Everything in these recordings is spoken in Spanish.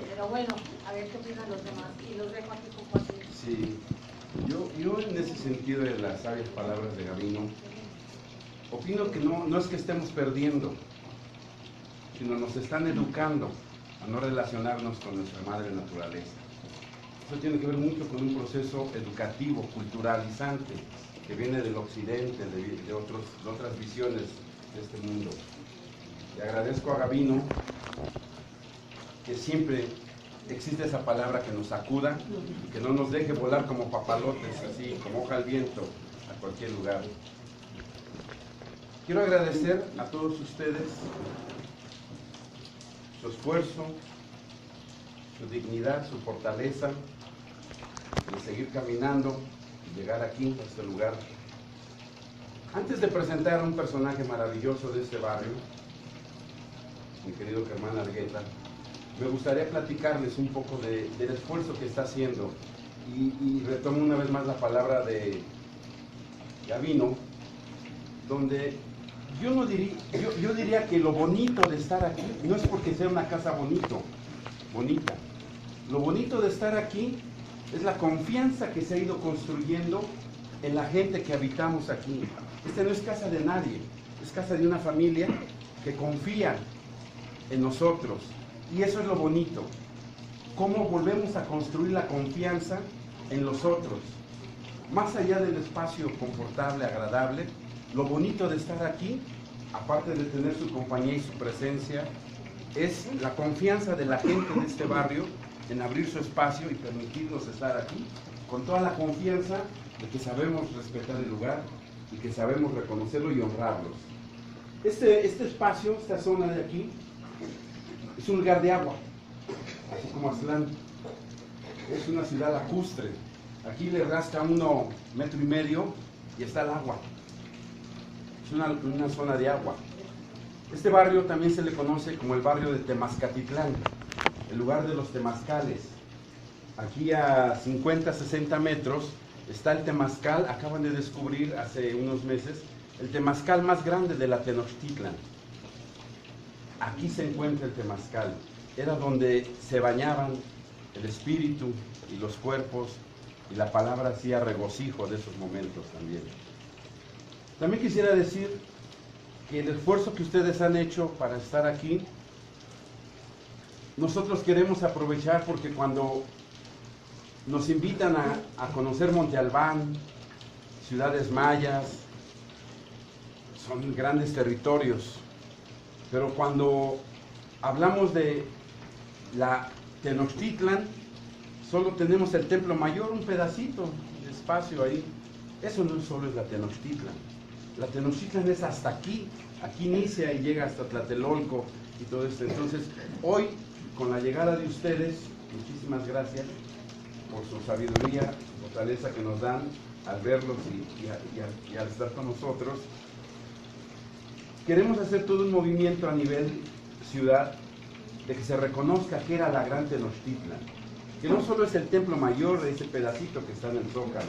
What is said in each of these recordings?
Pero bueno, a ver qué opinan los demás. Y los dejo aquí con Joaquín. Sí, yo en ese sentido de las sabias palabras de Gabino, opino que no es que estemos perdiendo, sino nos están educando a no relacionarnos con nuestra madre naturaleza. Eso tiene que ver mucho con un proceso educativo, culturalizante, que viene del occidente, de otras visiones de este mundo. Le agradezco a Gabino que siempre existe esa palabra que nos sacuda y que no nos deje volar como papalotes, así como hoja al viento, a cualquier lugar. Quiero agradecer a todos ustedes su esfuerzo, su dignidad, su fortaleza de seguir caminando y llegar aquí, a este lugar. Antes de presentar a un personaje maravilloso de este barrio, mi querido Germán Argueta, me gustaría platicarles un poco del esfuerzo que está haciendo y retomo una vez más la palabra de Gabino, donde yo diría que lo bonito de estar aquí no es porque sea una casa bonita. Lo bonito de estar aquí es la confianza que se ha ido construyendo en la gente que habitamos aquí. Esta no es casa de nadie, es casa de una familia que confía en nosotros. Y eso es lo bonito. Cómo volvemos a construir la confianza en los otros. Más allá del espacio confortable, agradable, lo bonito de estar aquí, aparte de tener su compañía y su presencia, es la confianza de la gente de este barrio en abrir su espacio y permitirnos estar aquí, con toda la confianza de que sabemos respetar el lugar y que sabemos reconocerlo y honrarlos. Este espacio, esta zona de aquí, es un lugar de agua, así como Aztlán. Es una ciudad lacustre. Aquí le rasca 1,5 metros y está el agua. Es una zona de agua. Este barrio también se le conoce como el barrio de Temazcatitlán, el lugar de los temazcales. Aquí a 50, 60 metros está el temazcal. Acaban de descubrir hace unos meses el temazcal más grande de la Tenochtitlan. Aquí se encuentra el temazcal. Era donde se bañaban el espíritu y los cuerpos, y la palabra hacía regocijo de esos momentos también. También quisiera decir que el esfuerzo que ustedes han hecho para estar aquí, nosotros queremos aprovechar, porque cuando nos invitan a conocer Monte Albán, ciudades mayas, son grandes territorios, pero cuando hablamos de la Tenochtitlan, solo tenemos el templo mayor, un pedacito de espacio ahí. Eso no solo es la Tenochtitlan. La Tenochtitlan es hasta aquí inicia y llega hasta Tlatelolco y todo esto. Entonces, hoy, con la llegada de ustedes, muchísimas gracias por su sabiduría, fortaleza que nos dan al verlos y al estar con nosotros. Queremos hacer todo un movimiento a nivel ciudad de que se reconozca que era la gran Tenochtitlan, que no solo es el templo mayor de ese pedacito que está en el Zócalo.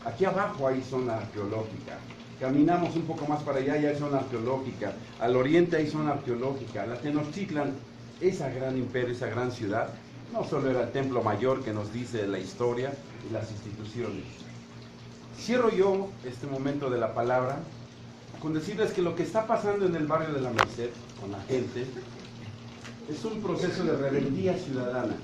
Aquí abajo hay zona arqueológica. Caminamos un poco más para allá y hay zona arqueológica. Al oriente hay zona arqueológica. La Tenochtitlan, esa gran imperio, esa gran ciudad, no solo era el templo mayor que nos dice la historia y las instituciones. Cierro yo este momento de la palabra con decirles que lo que está pasando en el barrio de la Merced con la gente es un proceso de rebeldía ciudadana.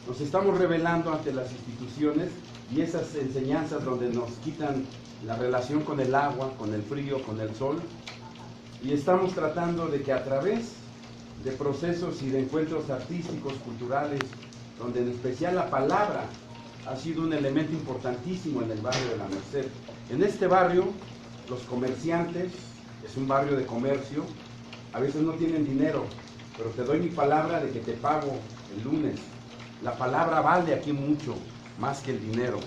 Nos estamos rebelando ante las instituciones y esas enseñanzas donde nos quitan la relación con el agua, con el frío, con el sol, y estamos tratando de que a través de procesos y de encuentros artísticos, culturales, donde en especial la palabra ha sido un elemento importantísimo en el barrio de la Merced. En este barrio, los comerciantes, es un barrio de comercio, a veces no tienen dinero, pero te doy mi palabra de que te pago el lunes. La palabra vale aquí mucho, más que el dinero.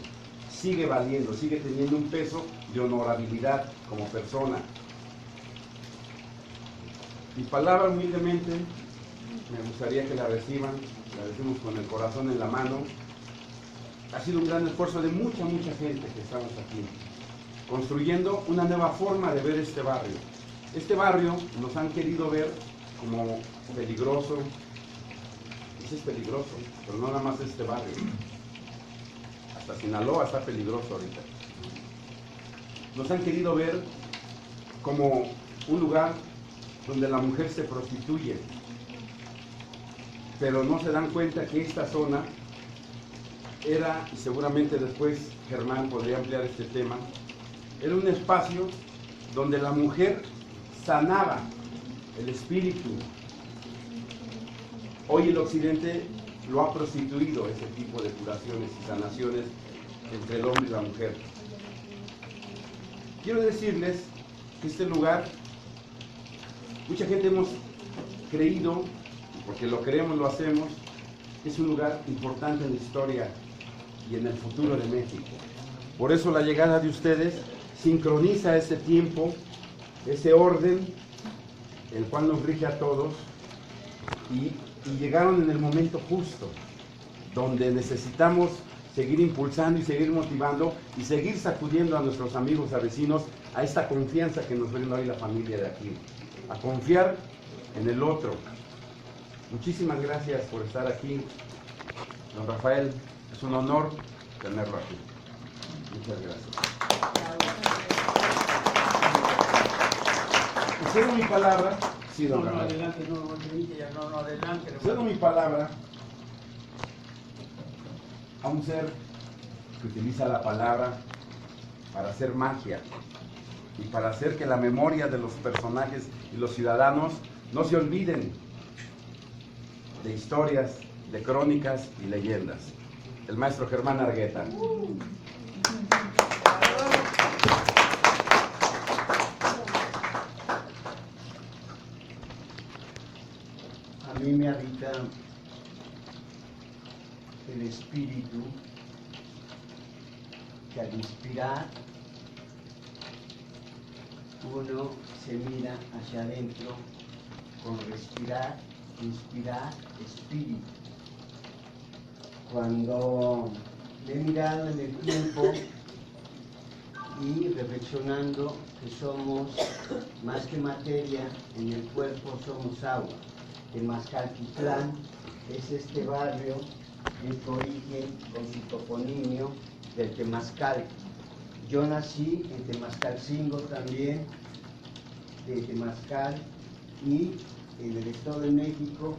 Sigue valiendo, sigue teniendo un peso de honorabilidad como persona. Mi palabra, humildemente, me gustaría que la reciban, la decimos con el corazón en la mano. Ha sido un gran esfuerzo de mucha gente que estamos aquí, construyendo una nueva forma de ver este barrio. Este barrio nos han querido ver como peligroso, Ese es peligroso, pero no nada más este barrio. Hasta Sinaloa está peligroso ahorita. Nos han querido ver como un lugar donde la mujer se prostituye, pero no se dan cuenta que esta zona era, y seguramente después Germán podría ampliar este tema, era un espacio donde la mujer sanaba el espíritu. Hoy el occidente lo ha prostituido, ese tipo de curaciones y sanaciones entre el hombre y la mujer. Quiero decirles que este lugar, mucha gente hemos creído, porque lo creemos, lo hacemos, que es un lugar importante en la historia y en el futuro de México. Por eso la llegada de ustedes sincroniza ese tiempo, ese orden, el cual nos rige a todos, y llegaron en el momento justo, donde necesitamos seguir impulsando y seguir motivando y seguir sacudiendo a nuestros amigos, a vecinos, a esta confianza que nos brinda hoy la familia de aquí, a confiar en el otro. Muchísimas gracias por estar aquí, don Rafael, es un honor tenerlo aquí. Muchas gracias. Cedo mi palabra. Sí, don Rafael. Adelante, no, adelante. Cedo mi palabra a un ser que utiliza la palabra para hacer magia y para hacer que la memoria de los personajes y los ciudadanos no se olviden de historias, de crónicas y leyendas. El maestro Germán Argueta. A mí me habita el espíritu que al inspirar uno se mira hacia adentro con respirar, inspirar, espíritu. Cuando me he mirado en el tiempo y reflexionando que somos más que materia, en el cuerpo somos agua. Temazcaltitlán es este barrio en su origen con su toponimio del Temazcal. Yo nací en Temazcalcingo también, de Temazcal, y en el Estado de México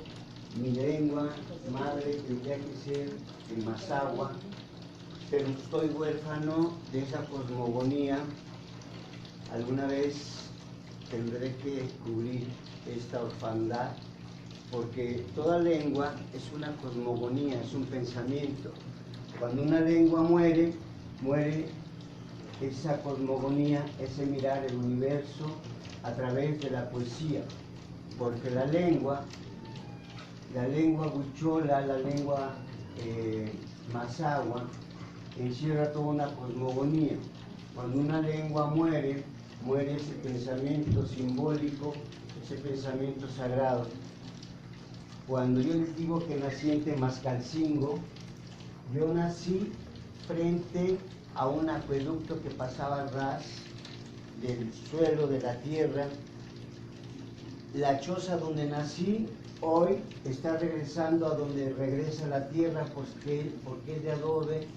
mi lengua madre tendría que ser el Mazahua, pero estoy huérfano de esa cosmogonía. Alguna vez tendré que descubrir esta orfandad, porque toda lengua es una cosmogonía, es un pensamiento. Cuando una lengua muere, muere esa cosmogonía, ese mirar el universo a través de la poesía, porque la lengua huichola, la lengua mazahua, encierra toda una cosmogonía. Cuando una lengua muere, muere ese pensamiento simbólico, ese pensamiento sagrado. Cuando yo les digo que nací en Temazcalcingo, yo nací frente a un acueducto que pasaba al ras del suelo, de la tierra. La choza donde nací hoy está regresando a donde regresa la tierra porque es de adobe.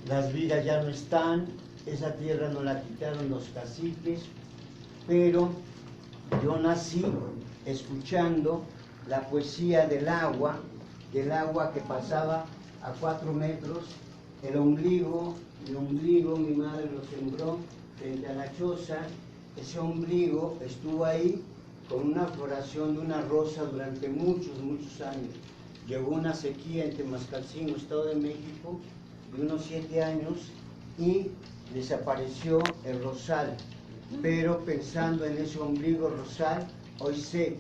Las vigas ya no están, esa tierra no la quitaron los caciques, pero yo nací escuchando la poesía del agua que pasaba a 4 metros, el ombligo mi madre lo sembró frente a la choza. Ese ombligo estuvo ahí con una floración de una rosa durante muchos años. Llegó una sequía en Temazcalcingo, Estado de México, de unos 7 años y desapareció el rosal. Pero pensando en ese ombligo rosal, hoy sé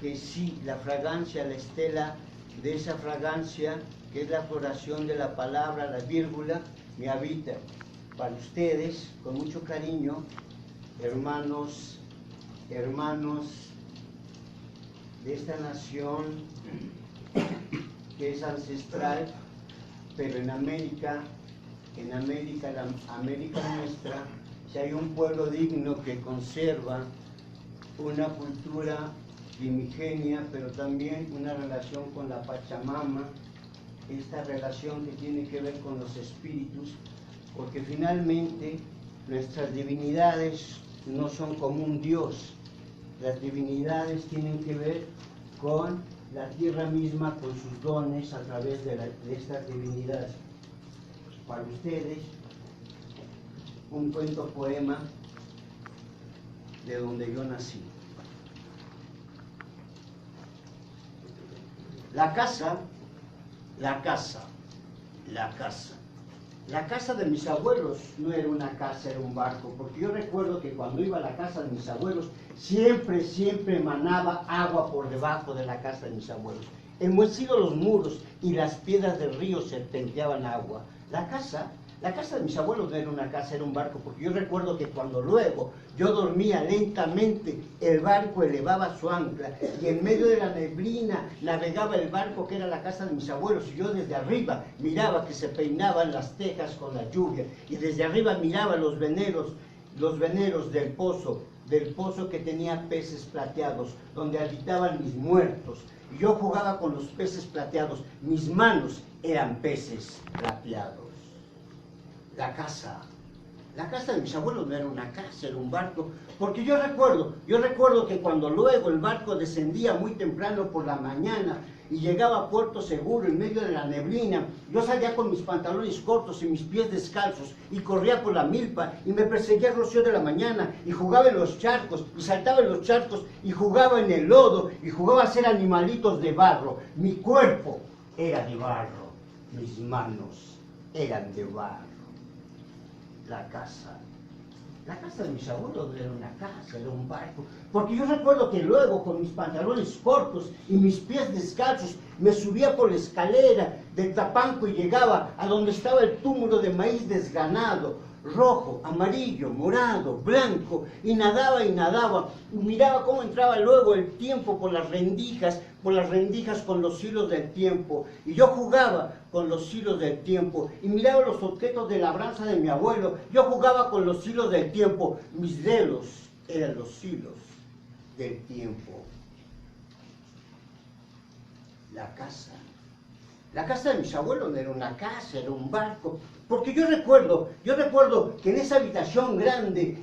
que sí, la fragancia, la estela de esa fragancia, que es la floración de la palabra, la vírgula, me habita. Para ustedes, con mucho cariño, hermanos de esta nación que es ancestral, pero en América, la América nuestra, si hay un pueblo digno que conserva una cultura primigenia, pero también una relación con la Pachamama, esta relación que tiene que ver con los espíritus, porque finalmente nuestras divinidades no son como un dios, las divinidades tienen que ver con la tierra misma, con sus dones a través de estas divinidades. Para ustedes, un cuento poema de donde yo nací. La casa, la casa, la casa. La casa de mis abuelos no era una casa, era un barco, porque yo recuerdo que cuando iba a la casa de mis abuelos, siempre emanaba agua por debajo de la casa de mis abuelos. Enmohecidos los muros y las piedras del río serpenteaban agua. La casa de mis abuelos no era una casa, era un barco, porque yo recuerdo que cuando luego yo dormía lentamente, el barco elevaba su ancla y en medio de la neblina navegaba el barco que era la casa de mis abuelos, y yo desde arriba miraba que se peinaban las tejas con la lluvia, y desde arriba miraba los veneros del pozo que tenía peces plateados, donde habitaban mis muertos. Y yo jugaba con los peces plateados, mis manos eran peces plateados. La casa de mis abuelos no era una casa, era un barco, porque yo recuerdo que cuando luego el barco descendía muy temprano por la mañana y llegaba a Puerto Seguro en medio de la neblina, yo salía con mis pantalones cortos y mis pies descalzos y corría por la milpa y me perseguía el rocío de la mañana y jugaba en los charcos y saltaba en los charcos y jugaba en el lodo y jugaba a ser animalitos de barro. Mi cuerpo era de barro, mis manos eran de barro. La casa de mis abuelos no era una casa, era un barco, porque yo recuerdo que luego con mis pantalones cortos y mis pies descalzos me subía por la escalera del tapanco y llegaba a donde estaba el túmulo de maíz desgranado, rojo, amarillo, morado, blanco, y nadaba y miraba cómo entraba luego el tiempo por las rendijas con los hilos del tiempo, y yo jugaba con los hilos del tiempo, y miraba los objetos de labranza de mi abuelo, yo jugaba con los hilos del tiempo, mis dedos eran los hilos del tiempo. La casa de mis abuelos no era una casa, era un barco, porque yo recuerdo que en esa habitación grande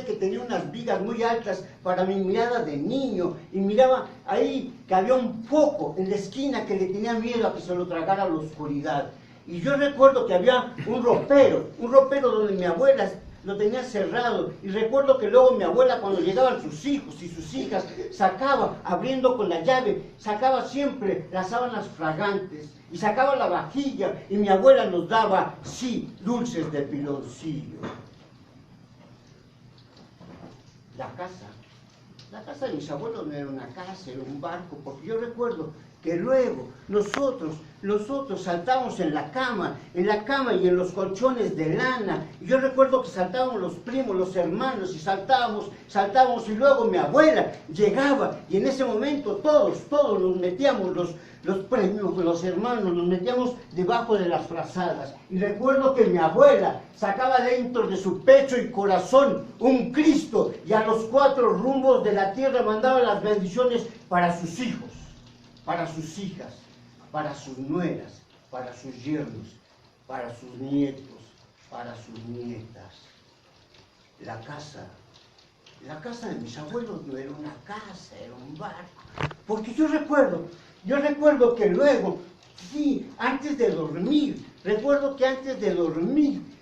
que tenía unas vigas muy altas para mi mirada de niño, y miraba ahí que había un foco en la esquina que le tenía miedo a que se lo tragara la oscuridad, y yo recuerdo que había un ropero donde mi abuela lo tenía cerrado, y recuerdo que luego mi abuela, cuando llegaban sus hijos y sus hijas, sacaba, abriendo con la llave, sacaba siempre las sábanas fragantes, y sacaba la vajilla, y mi abuela nos daba, sí, dulces de piloncillo. La casa de mis abuelos no era una casa, era un barco, porque yo recuerdo que luego nosotros saltábamos en la cama y en los colchones de lana, y yo recuerdo que saltábamos los primos, los hermanos, y saltábamos, y luego mi abuela llegaba, y en ese momento todos nos metíamos, los premios, los hermanos, nos metíamos debajo de las frazadas, y recuerdo que mi abuela sacaba dentro de su pecho y corazón un Cristo, y a los 4 rumbos de la tierra mandaba las bendiciones para sus hijos, para sus hijas, para sus nueras, para sus yernos, para sus nietos, para sus nietas. La casa de mis abuelos no era una casa, era un barco. Porque yo recuerdo que luego, sí, antes de dormir,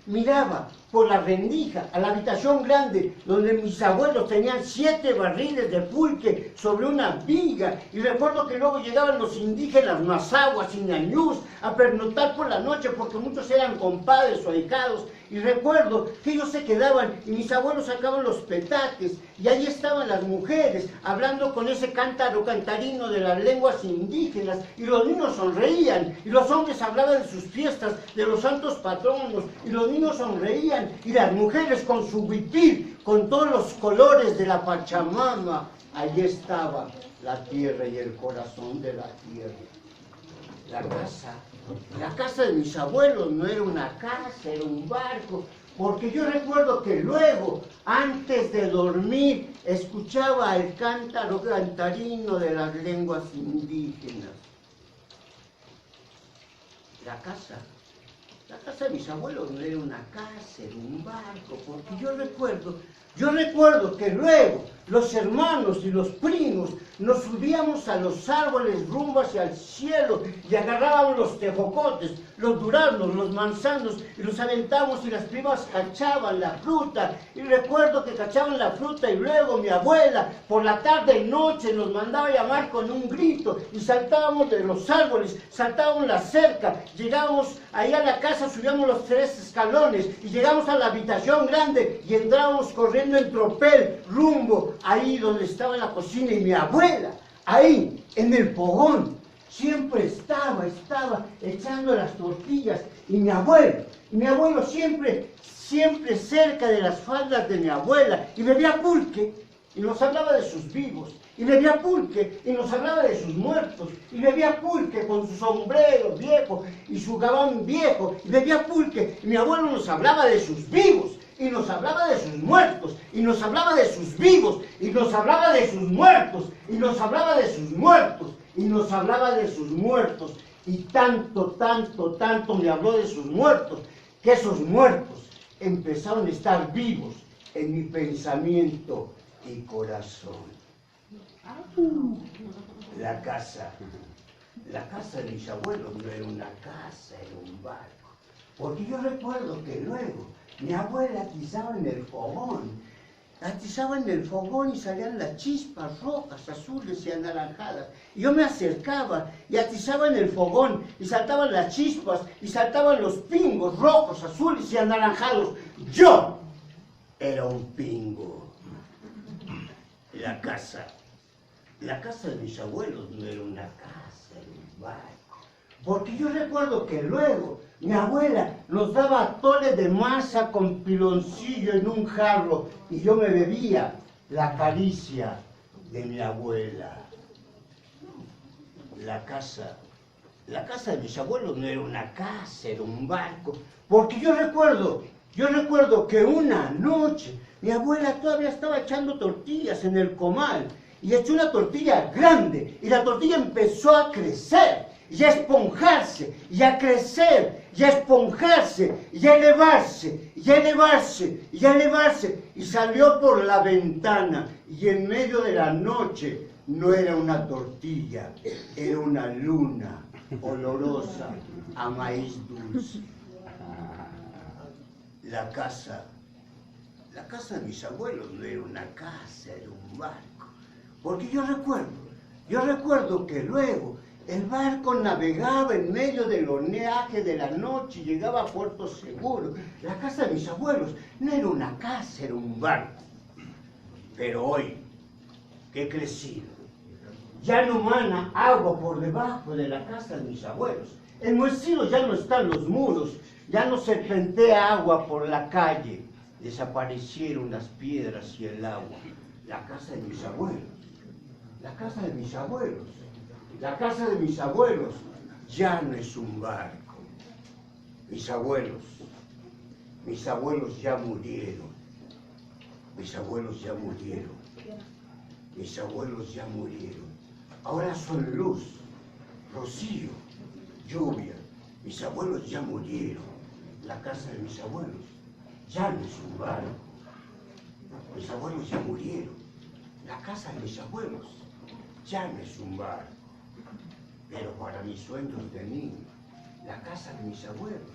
miraba por la rendija a la habitación grande donde mis abuelos tenían 7 barriles de pulque sobre una viga, y recuerdo que luego llegaban los indígenas mazahuas y ñañús a pernoctar por la noche, porque muchos eran compadres o ahijados, y recuerdo que ellos se quedaban y mis abuelos sacaban los petates, y ahí estaban las mujeres hablando con ese cantarino de las lenguas indígenas, y los niños sonreían, y los hombres hablaban de sus fiestas, de los santos patronos, y los niños sonreían, y las mujeres con su huipil, con todos los colores de la Pachamama. Allí estaba la tierra y el corazón de la tierra. La casa de mis abuelos no era una casa, era un barco, Porque yo recuerdo que luego, antes de dormir, escuchaba el cántaro cantarino de las lenguas indígenas. La casa de mis abuelos no era una casa, era un barco, porque yo recuerdo que luego los hermanos y los primos nos subíamos a los árboles rumbo hacia el cielo y agarrábamos los tejocotes, los duraznos, los manzanos y los aventábamos y las primas cachaban la fruta. Y recuerdo que cachaban la fruta y luego mi abuela por la tarde y noche nos mandaba a llamar con un grito y saltábamos de los árboles, saltábamos la cerca, llegábamos ahí a la casa, subíamos los 3 escalones y llegamos a la habitación grande y entrábamos corriendo en tropel rumbo ahí donde estaba la cocina y mi abuela, ahí en el fogón, siempre estaba echando las tortillas y mi abuelo siempre cerca de las faldas de mi abuela y bebía pulque y nos hablaba de sus vivos, y bebía pulque y nos hablaba de sus muertos, y bebía pulque con su sombrero viejo y su gabán viejo, y bebía pulque y mi abuelo nos hablaba de sus vivos, y nos hablaba de sus muertos, y nos hablaba de sus vivos, y nos hablaba de sus muertos, y nos hablaba de sus muertos, y nos hablaba de sus muertos, y tanto me habló de sus muertos, que esos muertos empezaron a estar vivos en mi pensamiento y corazón. La casa de mis abuelos no era una casa, era un barco. Porque yo recuerdo que luego mi abuela atizaba en el fogón y salían las chispas rojas, azules y anaranjadas. Y yo me acercaba y atizaba en el fogón y saltaban las chispas y saltaban los pingos rojos, azules y anaranjados. Yo era un pingo. La casa de mis abuelos no era una casa, era un barco. Porque yo recuerdo que luego mi abuela nos daba atole de masa con piloncillo en un jarro y yo me bebía la caricia de mi abuela. La casa de mis abuelos no era una casa, era un barco. Porque yo recuerdo que una noche mi abuela todavía estaba echando tortillas en el comal y echó una tortilla grande y la tortilla empezó a crecer y a esponjarse y a crecer y a esponjarse y a elevarse y a elevarse y a elevarse y salió por la ventana y en medio de la noche no era una tortilla, era una luna olorosa a maíz dulce. La casa de mis abuelos no era una casa, era un barco. Porque yo recuerdo que luego el barco navegaba en medio del oleaje de la noche y llegaba a puerto seguro. La casa de mis abuelos no era una casa, era un barco. Pero hoy, que he crecido, ya no mana agua por debajo de la casa de mis abuelos. En Moesilo ya no están los muros, ya no serpentea agua por la calle. Desaparecieron las piedras y el agua. La casa de mis abuelos. La casa de mis abuelos. La casa de mis abuelos ya no es un barco. Mis abuelos ya murieron. Mis abuelos ya murieron. Mis abuelos ya murieron. Ahora son luz, rocío, lluvia. Mis abuelos ya murieron. La casa de mis abuelos ya no es un barco. Mis abuelos ya murieron. La casa de mis abuelos ya no es un barco. Pero para mis sueños de niño, la casa de mis abuelos.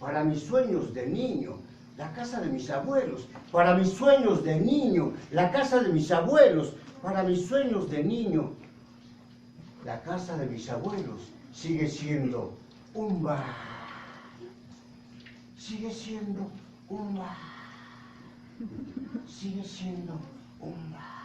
Para mis sueños de niño, la casa de mis abuelos. Para mis sueños de niño, la casa de mis abuelos. Para mis sueños de niño, la casa de mis abuelos sigue siendo un bar. Sigue siendo un bar. Sigue siendo un bar.